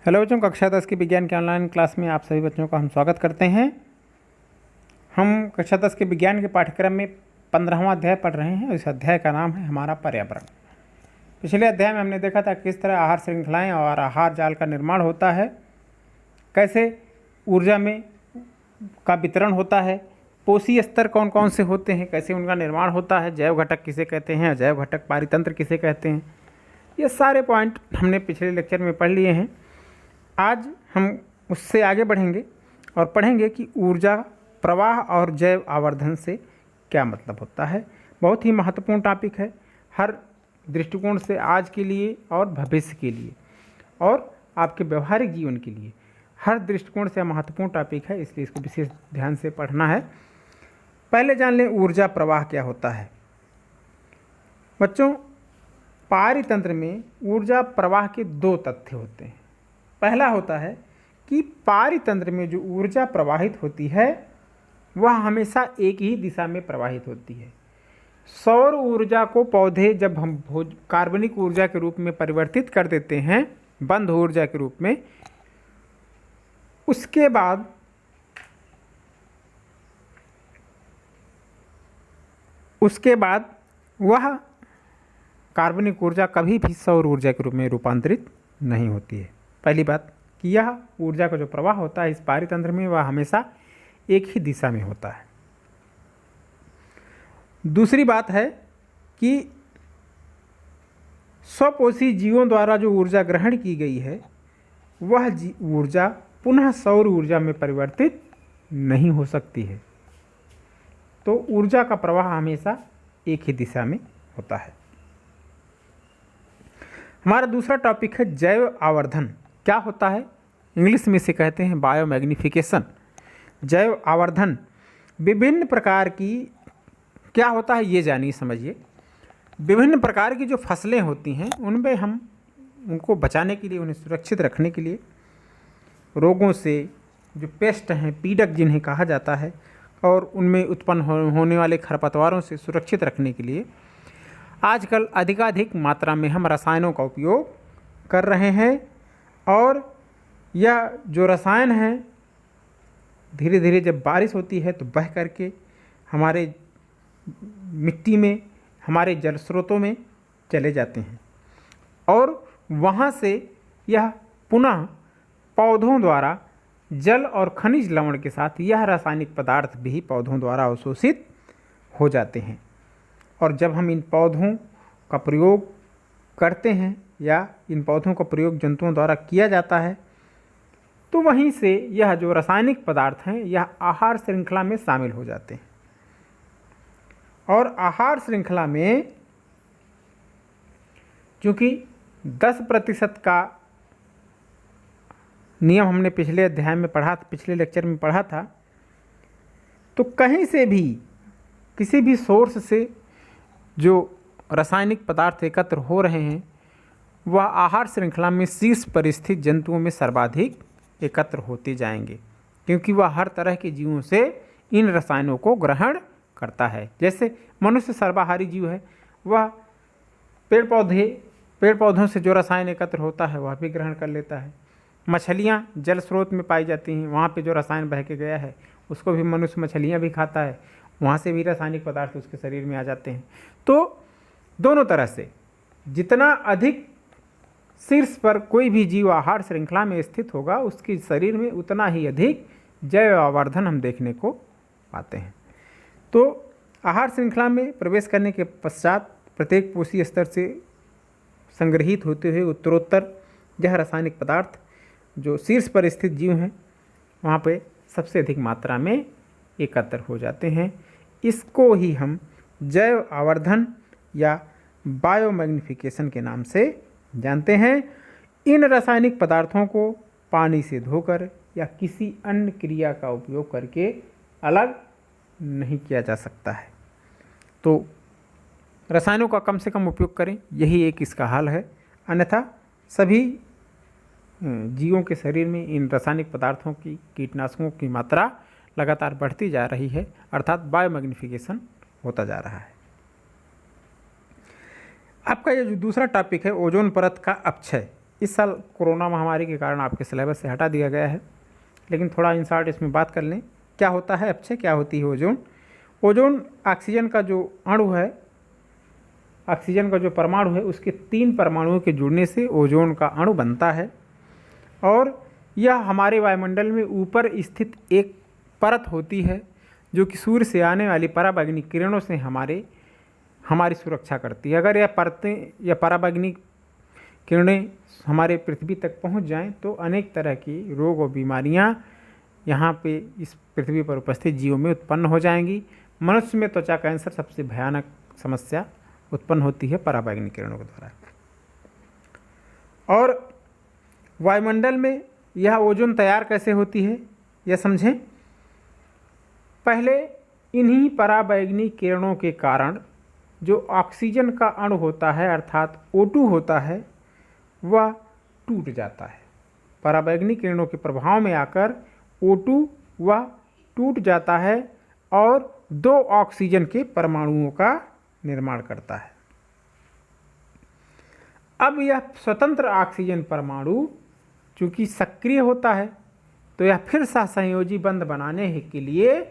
Hello बच्चों, कक्षा 10 की विज्ञान के ऑनलाइन क्लास में आप सभी बच्चों का हम स्वागत करते हैं। हम कक्षा 10 के विज्ञान के पाठ्यक्रम में 15वां अध्याय पढ़ रहे हैं। इस अध्याय का नाम है हमारा पर्यावरण। पिछले अध्याय में हमने देखा था किस तरह आहार श्रृंखलाएं और आहार जाल का निर्माण होता है, कैसे ऊर्जा में का वितरण होता है, पोषी स्तर कौन कौन से होते हैं, कैसे उनका निर्माण होता है, जैव घटक किसे कहते हैं, अजैव घटक पारितंत्र किसे कहते हैं। ये सारे पॉइंट हमने पिछले लेक्चर में पढ़ लिए हैं। आज हम उससे आगे बढ़ेंगे और पढ़ेंगे कि ऊर्जा प्रवाह और जैव आवर्धन से क्या मतलब होता है। बहुत ही महत्वपूर्ण टॉपिक है हर दृष्टिकोण से, आज के लिए और भविष्य के लिए और आपके व्यवहारिक जीवन के लिए हर दृष्टिकोण से महत्वपूर्ण टॉपिक है, इसलिए इसको विशेष ध्यान से पढ़ना है। पहले जान लें ऊर्जा प्रवाह क्या होता है। बच्चों, पारितंत्र में ऊर्जा प्रवाह के दो तथ्य होते हैं। पहला होता है कि पारितंत्र में जो ऊर्जा प्रवाहित होती है वह हमेशा एक ही दिशा में प्रवाहित होती है। सौर ऊर्जा को पौधे जब हम कार्बनिक ऊर्जा के रूप में परिवर्तित कर देते हैं, बंध ऊर्जा के रूप में, उसके बाद वह कार्बनिक ऊर्जा कभी भी सौर ऊर्जा के रूप में रूपांतरित नहीं होती है। पहली बात कि यह ऊर्जा का जो प्रवाह होता है इस पारितंत्र में वह हमेशा एक ही दिशा में होता है। दूसरी बात है कि स्वपोषी जीवों द्वारा जो ऊर्जा ग्रहण की गई है वह ऊर्जा पुनः सौर ऊर्जा में परिवर्तित नहीं हो सकती है। तो ऊर्जा का प्रवाह हमेशा एक ही दिशा में होता है। हमारा दूसरा टॉपिक है जैव आवर्धन। क्या होता है? इंग्लिश में इसे कहते हैं बायोमैग्निफिकेशन। जैव आवर्धन विभिन्न प्रकार की क्या होता है ये जानिए, समझिए। विभिन्न प्रकार की जो फसलें होती हैं उनमें हम उनको बचाने के लिए, उन्हें सुरक्षित रखने के लिए, रोगों से, जो पेस्ट हैं, पीड़क जिन्हें कहा जाता है, और उनमें उत्पन्न होने वाले खरपतवारों से सुरक्षित रखने के लिए आजकल अधिकाधिक मात्रा में हम रसायनों का उपयोग कर रहे हैं। और यह जो रसायन हैं धीरे धीरे जब बारिश होती है तो बह करके हमारे मिट्टी में, हमारे जल स्रोतों में चले जाते हैं और वहाँ से यह पुनः पौधों द्वारा जल और खनिज लवण के साथ यह रासायनिक पदार्थ भी पौधों द्वारा अवशोषित हो जाते हैं। और जब हम इन पौधों का प्रयोग करते हैं या इन पौधों का प्रयोग जंतुओं द्वारा किया जाता है तो वहीं से यह जो रासायनिक पदार्थ हैं यह आहार श्रृंखला में शामिल हो जाते हैं। और आहार श्रृंखला में चूँकि 10% का नियम हमने पिछले अध्याय में पढ़ा, पिछले लेक्चर में पढ़ा था, तो कहीं से भी किसी भी सोर्स से जो रासायनिक पदार्थ एकत्र हो रहे हैं वह आहार श्रृंखला में शीर्ष पर स्थित जंतुओं में सर्वाधिक एकत्र होते जाएंगे, क्योंकि वह हर तरह के जीवों से इन रसायनों को ग्रहण करता है। जैसे मनुष्य सर्वाहारी जीव है, वह पेड़ पौधों से जो रसायन एकत्र होता है वह भी ग्रहण कर लेता है। मछलियाँ जल स्रोत में पाई जाती हैं, वहाँ पे जो रसायन बह के गया है उसको भी मनुष्य मछलियाँ भी खाता है, वहाँ से भी रासायनिक पदार्थ उसके शरीर में आ जाते हैं। तो दोनों तरह से जितना अधिक शीर्ष पर कोई भी जीव आहार श्रृंखला में स्थित होगा उसके शरीर में उतना ही अधिक जैव आवर्धन हम देखने को पाते हैं। तो आहार श्रृंखला में प्रवेश करने के पश्चात प्रत्येक पोषी स्तर से संग्रहित होते हुए उत्तरोत्तर यह रासायनिक पदार्थ जो शीर्ष पर स्थित जीव हैं वहाँ पे सबसे अधिक मात्रा में एकत्र हो जाते हैं। इसको ही हम जैव आवर्धन या बायोमैग्निफिकेशन के नाम से जानते हैं। इन रासायनिक पदार्थों को पानी से धोकर या किसी अन्य क्रिया का उपयोग करके अलग नहीं किया जा सकता है। तो रसायनों का कम से कम उपयोग करें, यही एक इसका हल है। अन्यथा सभी जीवों के शरीर में इन रासायनिक पदार्थों की, कीटनाशकों की मात्रा लगातार बढ़ती जा रही है, अर्थात बायोमैग्निफिकेशन होता जा रहा है। आपका ये जो दूसरा टॉपिक है ओजोन परत का अपक्षय, इस साल कोरोना महामारी के कारण आपके सिलेबस से हटा दिया गया है, लेकिन थोड़ा इन शॉर्ट इसमें बात कर लें। क्या होता है अक्षय, क्या होती है ओजोन? ओजोन ऑक्सीजन का जो अणु है, ऑक्सीजन का जो परमाणु है, उसके 3 परमाणुओं के जुड़ने से ओजोन का अणु बनता है। और यह हमारे वायुमंडल में ऊपर स्थित एक परत होती है जो कि सूर्य से आने वाली पराबैंगनी किरणों से हमारी सुरक्षा करती है। अगर यह परतें या पराबैंगनी किरणें हमारे पृथ्वी तक पहुंच जाएं तो अनेक तरह की रोग और बीमारियां यहाँ पे इस पृथ्वी पर उपस्थित जीवों में उत्पन्न हो जाएंगी। मनुष्य में त्वचा कैंसर सबसे भयानक समस्या उत्पन्न होती है पराबैंगनी किरणों के द्वारा। और वायुमंडल में यह ओजोन तैयार कैसे होती है, यह समझें। पहले इन्हीं पराबैंगनी किरणों के कारण जो ऑक्सीजन का अणु होता है अर्थात O2 होता है, वह टूट जाता है। पराबैंगनी किरणों के प्रभाव में आकर O2 वह टूट जाता है और 2 ऑक्सीजन के परमाणुओं का निर्माण करता है। अब यह स्वतंत्र ऑक्सीजन परमाणु चूंकि सक्रिय होता है तो यह फिर सहसंयोजी बंध बनाने के लिए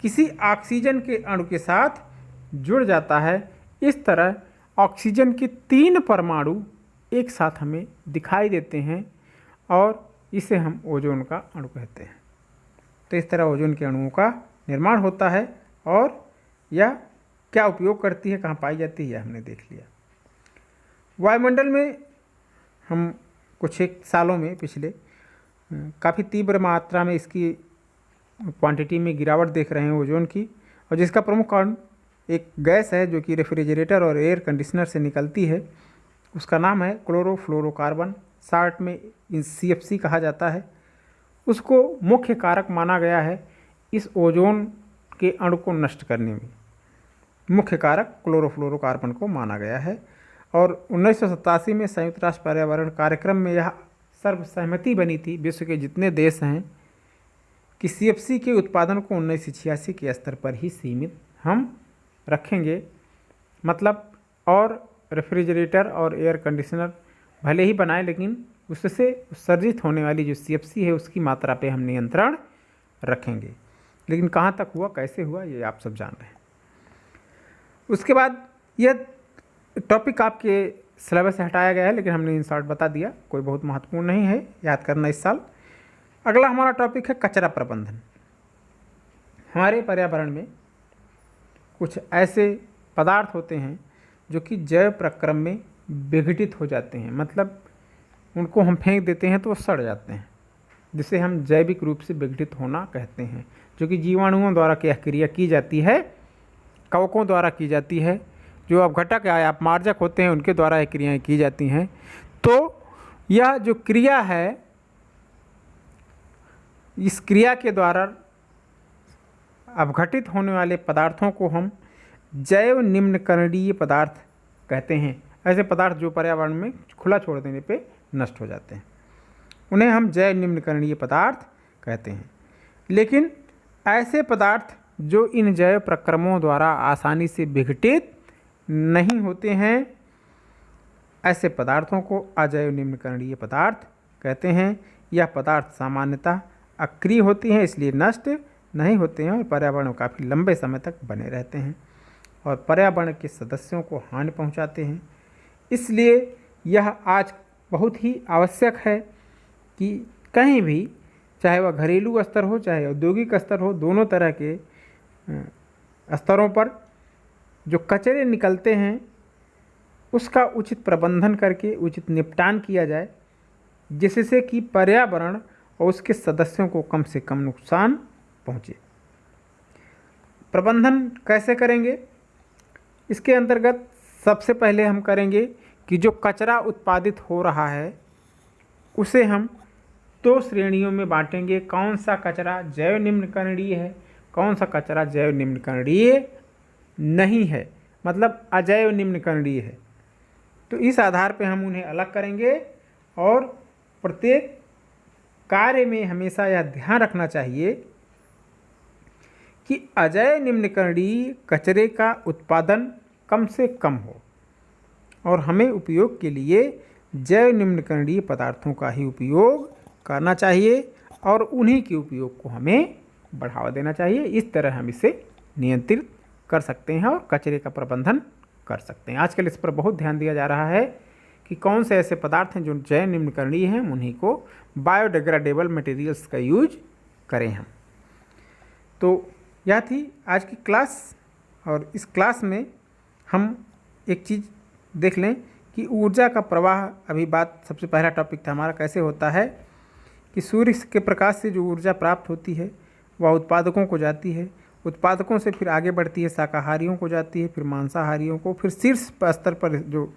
किसी ऑक्सीजन के अणु के साथ जुड़ जाता है। इस तरह ऑक्सीजन के 3 परमाणु एक साथ हमें दिखाई देते हैं और इसे हम ओजोन का अणु कहते हैं। तो इस तरह ओजोन के अणुओं का निर्माण होता है और यह क्या उपयोग करती है, कहाँ पाई जाती है, हमने देख लिया। वायुमंडल में हम कुछ एक सालों में पिछले काफ़ी तीव्र मात्रा में इसकी क्वांटिटी में गिरावट देख रहे हैं ओजोन की, और जिसका प्रमुख कारण एक गैस है जो कि रेफ्रिजरेटर और एयर कंडीशनर से निकलती है। उसका नाम है क्लोरोफ्लोरोकार्बन, शॉर्ट में CFC कहा जाता है। उसको मुख्य कारक माना गया है इस ओजोन के अणु को नष्ट करने में। मुख्य कारक क्लोरोफ्लोरोकार्बन को माना गया है और 1987 में संयुक्त राष्ट्र पर्यावरण कार्यक्रम में यह सर्वसहमति बनी थी विश्व के जितने देश हैं कि CFC के उत्पादन को 1986 के स्तर पर ही सीमित हम रखेंगे। मतलब और रेफ्रिजरेटर और एयर कंडीशनर भले ही बनाए, लेकिन उससे उत्सर्जित होने वाली जो CFC है उसकी मात्रा पे हम नियंत्रण रखेंगे। लेकिन कहाँ तक हुआ, कैसे हुआ, ये आप सब जान रहे हैं। उसके बाद यह टॉपिक आपके सिलेबस से हटाया गया है, लेकिन हमने इन शॉर्ट बता दिया, कोई बहुत महत्वपूर्ण नहीं है याद करना इस साल। अगला हमारा टॉपिक है कचरा प्रबंधन। हमारे पर्यावरण में कुछ ऐसे पदार्थ होते हैं जो कि जैव प्रक्रम में विघटित हो जाते हैं, मतलब उनको हम फेंक देते हैं तो वो सड़ जाते हैं, जिसे हम जैविक रूप से विघटित होना कहते हैं, जो कि जीवाणुओं द्वारा यह क्रिया की जाती है, कवकों द्वारा की जाती है, जो अपघटक या अपमार्जक होते हैं उनके द्वारा ये क्रियाएँ की जाती हैं। तो यह जो क्रिया है, इस क्रिया के द्वारा अपघटित होने वाले पदार्थों को हम जैव निम्नकरणीय पदार्थ कहते हैं। ऐसे पदार्थ जो पर्यावरण में खुला छोड़ देने पे नष्ट हो जाते हैं, उन्हें हम जैव निम्नकरणीय पदार्थ कहते हैं। लेकिन ऐसे पदार्थ जो इन जैव प्रक्रमों द्वारा आसानी से विघटित नहीं होते हैं, ऐसे पदार्थों को अजैव निम्नकरणीय पदार्थ कहते हैं। यह पदार्थ सामान्यतः अक्रिय होती हैं, इसलिए नष्ट नहीं होते हैं और पर्यावरण में काफ़ी लंबे समय तक बने रहते हैं और पर्यावरण के सदस्यों को हानि पहुंचाते हैं। इसलिए यह आज बहुत ही आवश्यक है कि कहीं भी, चाहे वह घरेलू स्तर हो चाहे औद्योगिक स्तर हो, दोनों तरह के स्तरों पर जो कचरे निकलते हैं उसका उचित प्रबंधन करके उचित निपटान किया जाए, जिससे कि पर्यावरण और उसके सदस्यों को कम से कम नुकसान पहुँचे। प्रबंधन कैसे करेंगे? इसके अंतर्गत सबसे पहले हम करेंगे कि जो कचरा उत्पादित हो रहा है उसे हम 2 श्रेणियों में बांटेंगे। कौन सा कचरा जैव निम्नकरणीय है, कौन सा कचरा जैव निम्नकरणीय नहीं है, मतलब अजैव निम्नकरणीय है। तो इस आधार पे हम उन्हें अलग करेंगे और प्रत्येक कार्य में हमेशा यह ध्यान रखना चाहिए कि अजैव निम्नकरणीय कचरे का उत्पादन कम से कम हो और हमें उपयोग के लिए जैव निम्नकरणीय पदार्थों का ही उपयोग करना चाहिए और उन्हीं के उपयोग को हमें बढ़ावा देना चाहिए। इस तरह हम इसे नियंत्रित कर सकते हैं और कचरे का प्रबंधन कर सकते हैं। आजकल इस पर बहुत ध्यान दिया जा रहा है कि कौन से ऐसे पदार्थ हैं जो जैव निम्नकरणीय हैं, उन्हीं को बायोडिग्रेडेबल मटेरियल्स का यूज करें हम। तो यह थी आज की क्लास, और इस क्लास में हम एक चीज़ देख लें कि ऊर्जा का प्रवाह, अभी बात सबसे पहला टॉपिक था हमारा कैसे होता है कि सूर्य के प्रकाश से जो ऊर्जा प्राप्त होती है वह उत्पादकों को जाती है, उत्पादकों से फिर आगे बढ़ती है शाकाहारियों को जाती है, फिर मांसाहारियों को, फिर शीर्ष स्तर पर जो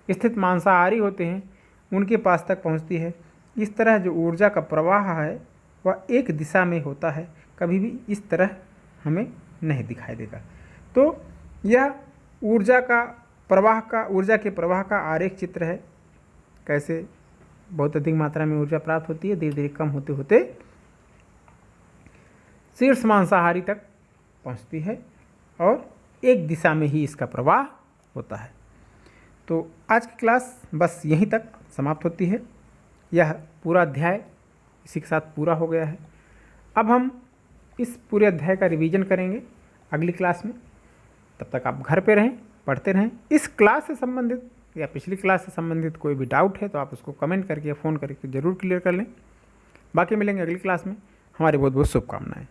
स्थित मांसाहारी होते हैं उनके पास तक पहुंचती है। इस तरह जो ऊर्जा का प्रवाह है वह एक दिशा में होता है, कभी भी इस तरह हमें नहीं दिखाई देगा। तो यह ऊर्जा के प्रवाह का आरेख चित्र है, कैसे बहुत अधिक मात्रा में ऊर्जा प्राप्त होती है, धीरे धीरे कम होते होते शीर्ष मांसाहारी तक पहुंचती है और एक दिशा में ही इसका प्रवाह होता है। तो आज की क्लास बस यहीं तक समाप्त होती है। यह पूरा अध्याय इसी के साथ पूरा हो गया है। अब हम इस पूरे अध्याय का रिवीजन करेंगे अगली क्लास में। तब तक आप घर पे रहें, पढ़ते रहें। इस क्लास से संबंधित या पिछली क्लास से संबंधित कोई भी डाउट है तो आप उसको कमेंट करके या फ़ोन करके ज़रूर क्लियर कर लें। बाकी मिलेंगे अगली क्लास में। हमारी बहुत बहुत शुभकामनाएं।